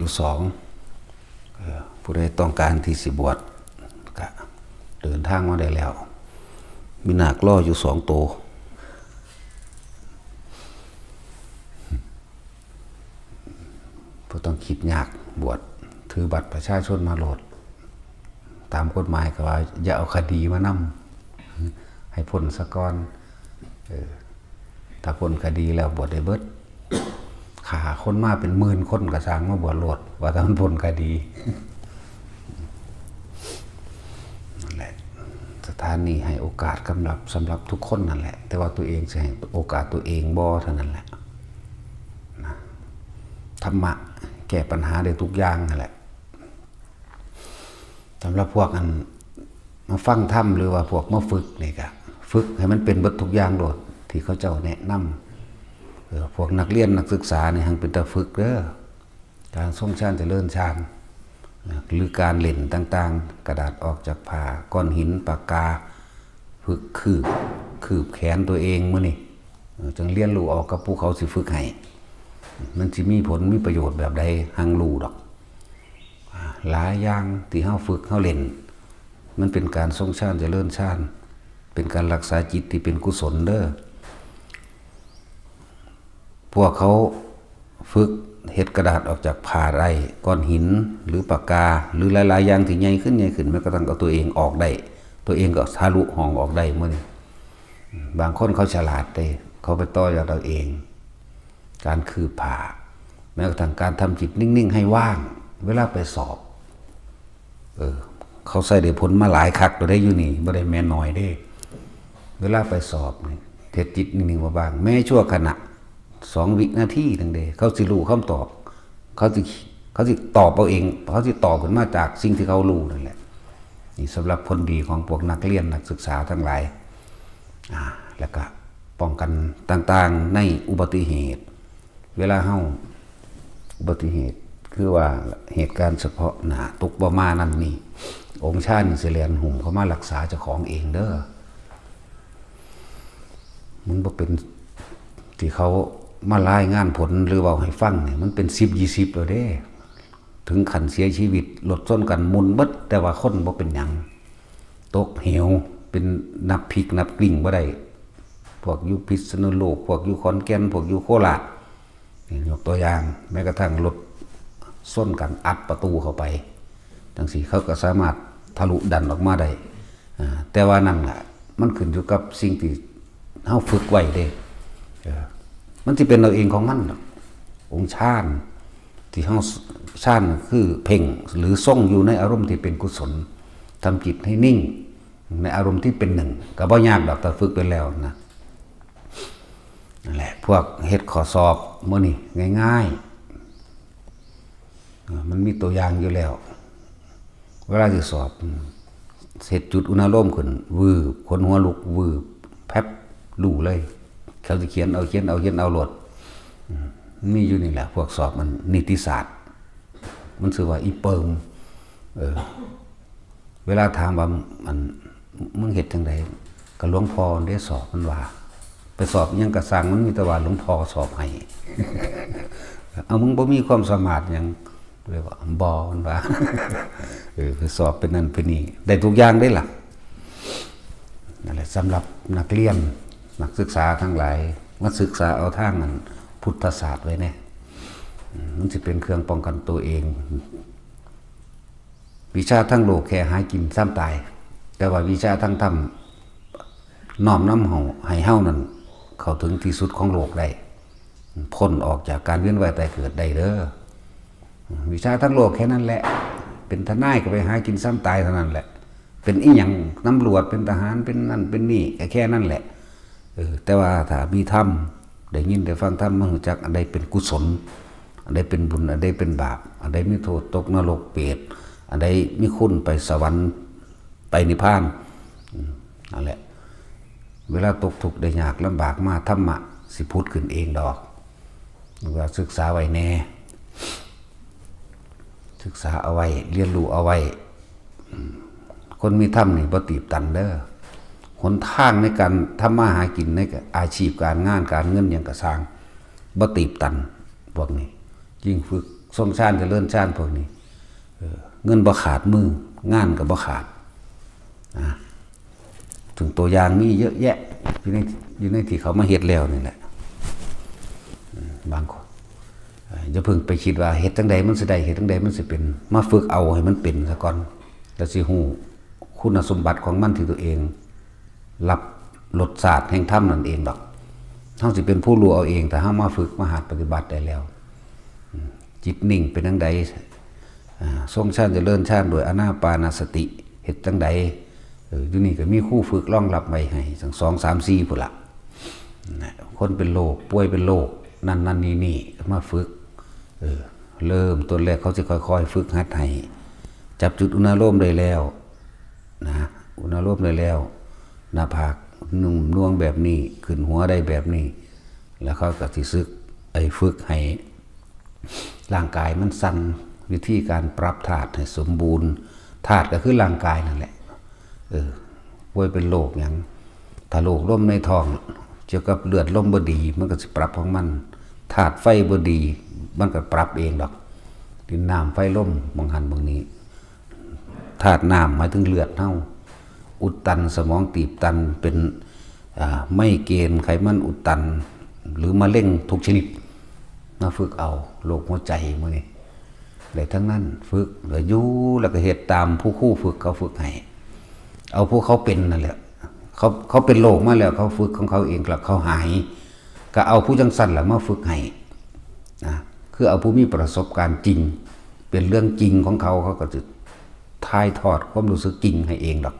อยู่สองผู้ใดต้องการที่สิบวชก็เดินทางมาได้แล้วมีนาคล่ออยู่2 ตัวผู้ต้องคิดยากบวชถือบัตรประชาชนมาโหลดตามกฎหมายก็ว่าอย่าเอาคดีมานำให้พ้นสะก่อนถ้าพ้นคดีแล้วบวชได้เบิดขาคนมาเป็น10,000 คนกระสร้างมาบวชโหลดว่าถ้ามันพ้นคดีนั่นแหละสถานนี้ให้โอกาสสำหรับทุกคนนั่นแหละแต่ว่าตัวเองจะให้โอกาสตัวเองบ่เท่านั้นแหละนะธรรมะแก้ปัญหาได้ทุกอย่างนั่นแหละสำหรับพวกอันมาฟังธรรมหรือว่าพวกมาฝึกนี่ก็ฝึกให้มันเป็นเบิดทุกอย่างโดดที่เขาเจ้าแนะนำพวกนักเรียนนักศึกษาเนี่ยหังเป็นตาฝึกเด้อการทรงฌานเจริญฌานหรือการเล่นต่างๆกระดาษออกจากผ้าก้อนหินปากกาฝึกคืบแขนตัวเองมื้อนี่จึงเรียนรู้ออกกับผู้เขาสิฝึกให้มันสิมีผลมีประโยชน์แบบใดหังรู้ดอกหลายอย่างที่เฮาฝึกเฮาเล่นมันเป็นการทรงฌานเจริญฌานเป็นการรักษาจิตที่เป็นกุศลเด้อพวกเขาฝึกเฮ็ดกระดาษออกจากผ้าได้ก้อนหินหรือปากกาหรือหลายๆอย่างที่ใหญ่ขึ้นมันก็ต้องเอาตัวเองออกได้ตัวเองก็ทะลุห้องออกได้มื้อนี้บางคนเขาฉลาดได้เขาไปต่อยอดเอาเองการคืบผ้าแม้กระทั่งการทำจิตนิ่งๆให้ว่างเวลาไปสอบเขาใส่ได้ผลมาหลายคักตัวได้อยู่นี่บ่ได้แม่น้อยเด้เวลาไปสอบนี่เทศจิตนิ่งๆว่าบ้างแม้ชั่วขณะ2 วินาทีนึงเด้เขาสิรู้คำตอบเขาสิตอบเอาเองเขาสิตอบขึ้นมาจากสิ่งที่เขารู้นั่นแหละนี่สำหรับผลดีของพวกนักเรียนนักศึกษาทั้งหลายแล้วก็ป้องกันต่างๆในอุบัติเหตุเวลาเฮาอุบัติเหตุคือว่าเหตุการณ์เฉพาะหน้าตกบ่มานั่นนี่องค์ชาติสิเรียนหุ่มเขามารักษาเจ้าของเองเด้อมันบ่เป็นที่เขามารายงานผลหรือว่าให้ฟังเนี่ยมันเป็น10-20แล้วเด้ถึงขั้นเสียชีวิตรถชนกันมุนเบิดแต่ว่าคนบ่เป็นหยังตกเหวเป็นนับพลิกนับกลิ้งบ่ได้พวกอยู่พิษณุโลกพวกอยู่ขอนแก่นพวกอยู่โคราชนี่ยกตัวอย่างแม้กระทั่งรถชนกันอัดประตูเข้าไปจังซี่เขาก็สามารถทะลุดันออกมาได้แต่ว่านั่นแหละมันขึ้นอยู่กับสิ่งที่เฮาฝึกไว้เด้มันสิเป็นเราเองของมันองค์ฌานที่เฮาฌานคือเพ่งหรือทรงอยู่ในอารมณ์ที่เป็นกุศลทำจิตให้นิ่งในอารมณ์ที่เป็นหนึ่งก็บ่ยากดอกถ้าฝึกไปแล้วนะนั่นแหละพวกเฮ็ดข้อสอบมื้อนี้ง่ายๆมันมีตัวอย่างอยู่แล้วเวลาสิสอบเสร็จจุดอุณหภูมิขึ้นวืบคนหัวลุกวืบแป๊บรู้เลยเขาจะเขียนเอาโหลดมีอยู่นี่แหละพวกสอบมันนิติศาสตร์มันชื่อว่าอีเปิงเวลาถามว่ามันมึงเฮ็ดจังได๋ก็หลวงพ่อได้สอบมันว่าไปสอบยังกระสังมันมีแต่ว่าหลวงพ่อสอบให้เอามึงบ่มีความสามารถหยังเลยว่าบ่มันว่าคือสอบเป็นนั่นเป็นนี่ได้ทุกอย่างได้ล่ะนั่นแหละสำหรับนักเรียนนักศึกษาทั้งหลายมาศึกษาเอาทางนั้นพุทธศาสตร์ไว้แน่มันจะเป็นเครื่องป้องกันตัวเองวิชาทั้งโลกแค่หากินซ้ำตายแต่ว่าวิชาทั้งธรรมน้อมนำเฮาให้เฮานั้นเข้าถึงที่สุดของโลกได้พ้นออกจากการเวียนว่ายตายเกิดได้เด้อวิชาทั้งโลกแค่นั้นแหละเป็นทนายก็ไปหากินซ้ำตายเท่านั้นแหละเป็นอีหยังตำรวจเป็นทหารเป็นนั่นเป็นนี่แค่นั้นแหละแต่ว่าถ้ามีธรรมได้ยินได้ฟังธรรมมันรู้จักอันใดเป็นกุศลอันใดเป็นบุญอันใดเป็นบาปอันใดมีโทษตกนรกเปรตอันใดมีคุณไปสวรรค์ไปนิพพานนั่นแหละเวลาตกทุกข์ได้ยากลำบากมาธรรมะสิพุทธขึ้นเองดอกว่าศึกษาไว้แน่ศึกษาเอาไว้เรียนรู้เอาไว้คนมีธรรมนี่บ่ตีบตันเด้อหนทางในการทำมาหากินในอาชีพการงานการเงินอย่างกระสร้างบ่ตีบตันพวกนี้ยิ่งฝึก ทรงชาติเจริญชาติพวกนี้เงินบ่ขาดมืองานก็บ่ขาดถึงตัวอย่างมีเยอะแยะอยู่ในที่เขามาเฮ็ดแล้วนี่แหละบางคนอย่าเพิ่งไปคิดว่าเฮ็ดจังใดมันสิได้เฮ็ดจังใดมันสิเป็นมาฝึกเอาให้มันเป็นซะก่อนแล้วสิฮู้คุณสมบัติของมันที่ตัวเองรับรสชาติแห่งธรรมนั่นเองดอกเฮาสิเป็นผู้รู้เอาเองแต่เฮามาฝึกมาหัดปฏิบัติได้แล้วจิตนิ่งเป็นจังใดทรงชาติเจริญชาติโดยอานาปานสติเฮ็ดจังใดอยู่นี่ก็มีคู่ฝึกรองรับไว้ให้สัง2 3 4พุ่นล่ะคนเป็นโรคป่วยเป็นโรคนั่นนี่มาฝึกเริ่มต้นแรกเขาจะค่อยๆฝึกหัดให้จับจุดอุณโลมได้แล้วนะอุณโลมได้แล้วหน้าผากนุ่มน่วงแบบนี้ขึ้นหัวได้แบบนี้แล้วเขาก็สิฝึกให้ร่างกายมันสั่นวิธีการปรับธาตุให้สมบูรณ์ธาตุก็คือร่างกายนั่นแหละป่วยเป็นโรคอย่างถ้าโรคลมในท้องเกี่ยวกับเลือดลมบ่ดีมันก็สิปรับของมันธาตุไฟบ่ดีมันก็ปรับเองดอกดินน้ำไฟลมบางหันบางนี้ธาตุน้ำหมายถึงเลือดเฮาอุดตันสมองตีบตันเป็นไม่เกณฑ์ไขมันอุดตันหรือมะเร็งทุกชนิดมาฝึกเอาโรคหัวใจมื้อนี้ได้ทั้งนั้นฝึกแล้วอยู่แล้วก็เฮ็ดตามผู้คู่ฝึกเขาฝึกให้เอาพวกเขาเป็นนั่นแหละเขาเป็นโรคมาแล้วเขาฝึกของเขาเองแล้วเขาหายก็เอาผู้จังสั่นแหละมาฝึกให้นะคือเอาผู้มีประสบการณ์จริงเป็นเรื่องจริงของเขาก็จะถ่ายทอดความรู้สึกจริงให้เองดอก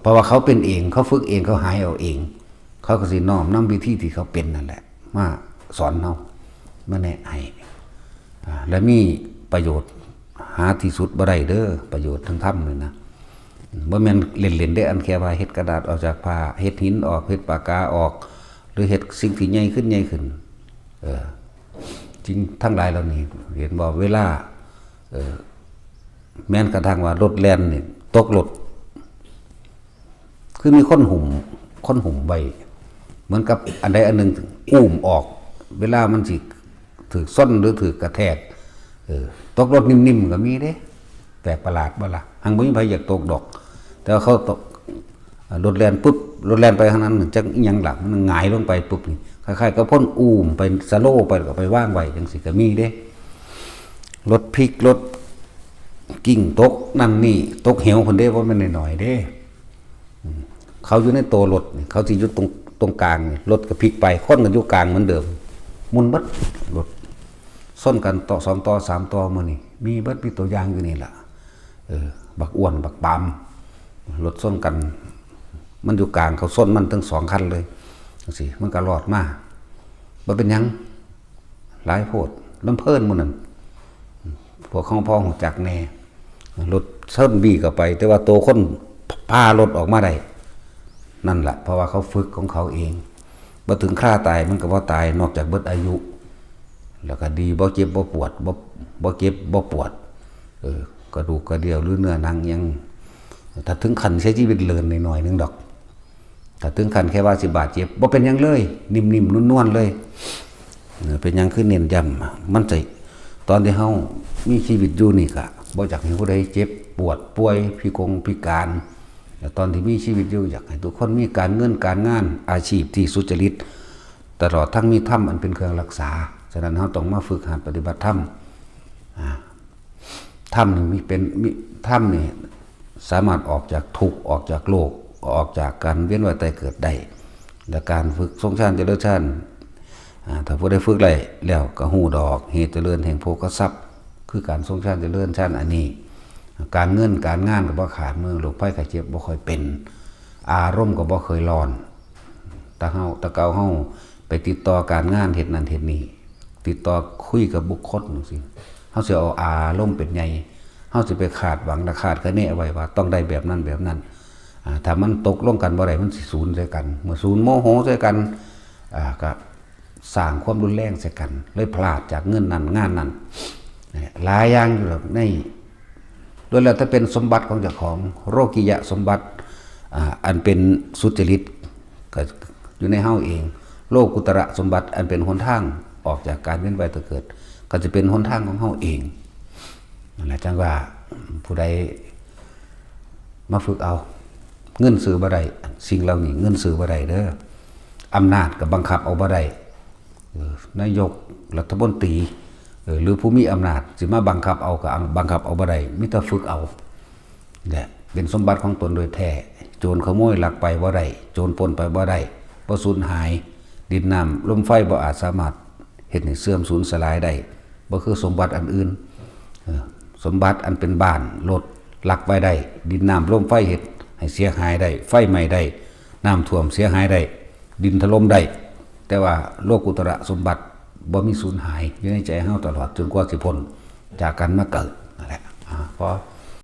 เพราะว่าเขาเป็นเองเขาฝึกเองเขาหายเอาเองเขาก็สิน้อมนำวิธีที่เขาเป็นนั่นแหละมาสอนเรามาแนะให้และมีประโยชน์หาที่สุดบ่ได้เด้อประโยชน์ทั้งธรรมเลยนะบ่แม่นเล่นๆได้อันแค่ว่าเฮ็ดกระดาษออกจากผ้าเฮ็ดหินออกเฮ็ดปากกาออกหรือเฮ็ดสิ่งที่ใหญ่ขึ้นจริงทั้งหลายเหล่านี้เห็นบ่เวลาแม้นกระทั่งว่ารถแล่นนี่ตกรถคือมีคนหุ่มไว้เหมือนกับอันใดอันหนึ่งอุ้มออกเวลามันสิถือส้นหรือถือกระแทกตกรถนิ่มๆก็มีเด้แปลกประหลาดบ่ล่ะหังบ่มีไผอยากตกดอกแต่ว่าเขาตกรถแล่นปุ๊บรถแล่นไปข้างนั้นจังอีหยังหลังมันหงายลงไปปุ๊บนี่คล้ายๆกับพ่นอุ้มไปสโลว์ไปก็ไปว่างไว้จังซี่ก็มีเด้รถพลิกรถกิ่งตกนั่นนี่ตกเหวพุ่นเด้บ่แม่นน้อยๆเด้เขาอยู่ในตัวรถเขาสิอยู่ตรงกลางรถก็พลิกไปคนก็อยู่กลางเหมือนเดิมหมุนบัดรถส้นกันต่อ2ต่อ3ต่อมื้อนี่มีเบิดมีตัวอย่างอยู่นี่ล่ะบักอ้วนบักปามรถส้นกันมันอยู่กลางเขาส้นมันทั้ง2คันเลยจังซี่มันก็รอดมาบ่เป็นหยังหลายโพดลำเพิ่นหมู่นั้นพวกของพ่อฮู้จักแน่รถส้นบี้ก็ไปแต่ว่าตัวคนพารถออกมาได้นั่นแหละเพราะว่าเขาฝึกของเขาเองบ่ถึงคราตายมันก็บ่ตายนอกจากเบิดอายุแล้วก็ดีบ่เจ็บบ่ปวดบ่เจ็บบ่ปวดกระดูกกระเดี่ยวหรือเนื้อหนังยังถ้าถึงขั้นใช้ชีวิตเลินหน่อยนึงดอกถ้าถึงขั้นแค่ว่าสิบาดเจ็บบ่เป็นหยังเลยนิ่มๆนวลๆเลยเป็นหยังคือเน้นย้ำมันใจตอนที่เฮามีชีวิตอยู่นี่ก็บ่อยากให้ผู้ใดเจ็บปวดป่วยพิการแต่ตอนที่มีชีวิตอยู่อยากให้ทุกคนมีการเงินการงานอาชีพที่สุจริตตลอดทั้งมีธรรมอันเป็นเครื่องรักษาฉะนั้นเฮาต้องมาฝึกหัดปฏิบัติธรรมธรรมนี่มีธรรมนี่สามารถออกจากทุกข์ออกจากโลกออกจากการเวียนว่ายตายเกิดได้และการฝึกทรงฌานเจริญฌานถ้าผู้ใดฝึกได้แล้วก็ฮู้ดอกเหตุเจริญแห่งโภคทรัพย์คือการทรงฌานเจริญฌานอันนี้การเงินการงานก็บ่ขาดมือโรคภัยไข้เจ็บบ่ค่อยเป็นอารมณ์ก็บ่เคยร้อนตะเกาเฮาไปติดต่อการงานเฮ็ดนั่นเฮ็ดนี่ติดต่อคุยกับบุคคลจังซี่เฮาสิเอาอารมณ์เป็นใหญ่เฮาสิไปคาดหวังคาดคะเนไว้ว่าต้องได้แบบนั้นแบบนั้นถ้ามันตกลงกันบ่ได้มันสิสูญใส่กันเมื่อสูญโมโหใส่กันก็สร้างความรุนแรงใส่กันเลยพลาดจากเงินนั้นงานนั้นหลายอย่างอยู่แบบในโดยแล้วถ้าเป็นสมบัติของเจ้าของโรกิยะสมบัติอันเป็นสุจริตก็อยู่ในเฮาเองโลกุตระสมบัติอันเป็นหนทาง ออกจากการเวียนว่ายตายเกิด ก็จะเป็นหนทางของเฮาเองนั่นแหละจังว่าผู้ใดมาฝึกเอาเงินซื้อบ่ได้สิ่งเหล่านี้เงินซื้อบ่ได้เด้ออำนาจก็บังคับเอาบ่ได้นายกรัฐมนตรีหรือผู้มีอำนาจสิมาบังคับเอาก็บังคับเอาบ่ได้มีแต่ฝึกเอาแหละเป็นสมบัติของตนโดยแท้โจรขโมยลักไปบ่ได้โจรปล้นไปบ่ได้บ่สูญหายดินน้ำลมไฟบ่อาจสามารถเฮ็ดให้เสื่อมสูญสลายได้บ่คือสมบัติอันอื่นสมบัติอันเป็นบ้านรถลักไว้ได้ดินน้ำลมไฟเฮ็ดให้เสียหายได้ไฟไหม้ได้น้ำท่วมเสียหายได้ดินถล่มได้แต่ว่าโลกุตระสมบัติบ่มีสูญหายอยู่ในใจเฮาตลอดจนกว่าสิพ้นจากกันมาเกิดนั่นแหละเพราะ